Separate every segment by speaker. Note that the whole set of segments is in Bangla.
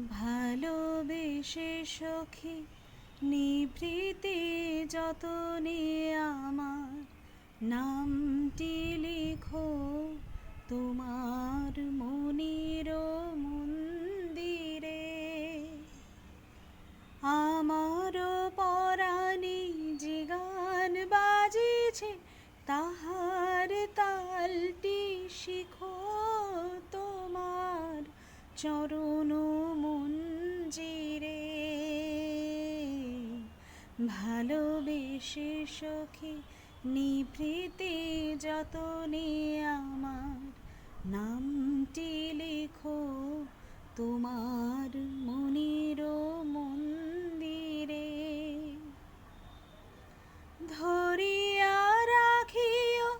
Speaker 1: ভালোবেসে সখী নিভৃতে যতনে আমার নামটি লিখো তোমার মনির মন্দিরে। আমার পরাণে যে গান বাজিছে তাহার তালটি শিখো তোমার চরণ মঞ্জিরে। ভালোবেসে সখী নিভৃতে যতনে আমার নামটি লিখো তোমার মনির মন্দিরে। ধরিয়া রাখিও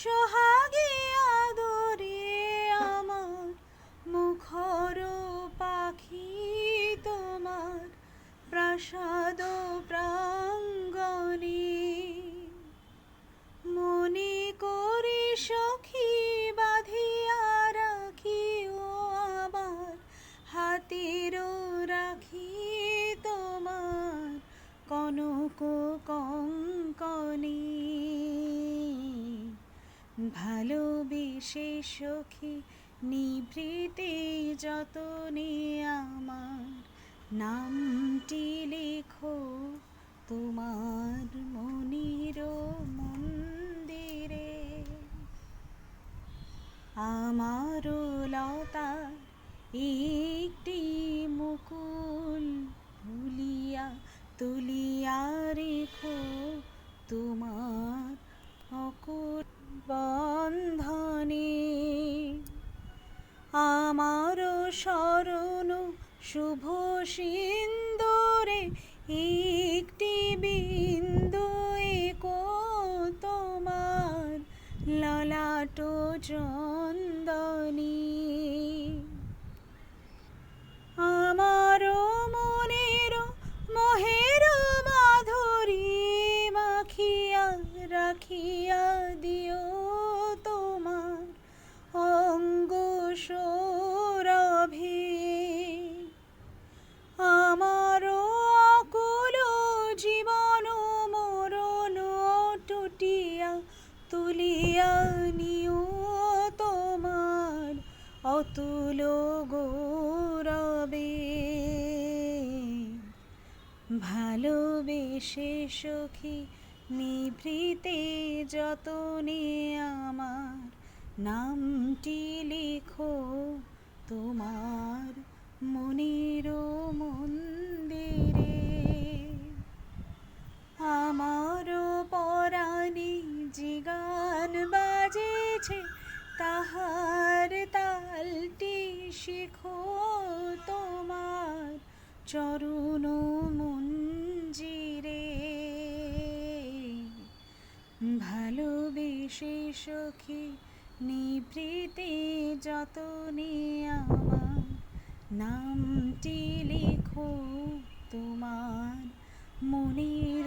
Speaker 1: সোহাগে আদরে আমার মুখর পাখি তোমার প্রাসাদ প্রাঙ্গণে। মনে করি সখী বাঁধিয়া রাখিও আবার হাতের রাখি তোমার কনক কঙ্কণে। ভালোবেসে সখী নিভৃতে যতনে আমার নামটি লেখো তোমার মনির মন্দিরে। আমার লতার একটি মুকুল তুলিয়া তুলিয়া রেখো তোমার অকুল বন্ধনে। আমার শরণ শুভ সিন্দুরে একটি বিন্দু একো তোমার ললাট চন্দনী। আমার মনের মোহের মাধুরী মাখিয়া রাখিয়া দিও তোমার অঙ্গ সৌরভে। আমার অকুল জীবন মরণ টুটিয়া তুলিয়া নিও তোমার অতুল গৌরবে। ভালোবেসে সখী নিভৃতে যতনে আমার নামটি লিখো তোমার মনির মন্দিরে। আমার পরাণে যে গান বাজেছে তাহার তালটি শিখো তোমার চরণ মঞ্জিরে। ভালোবেসে সখী নিভৃতে যতনে আমার নামটি লিখো তোমার মনির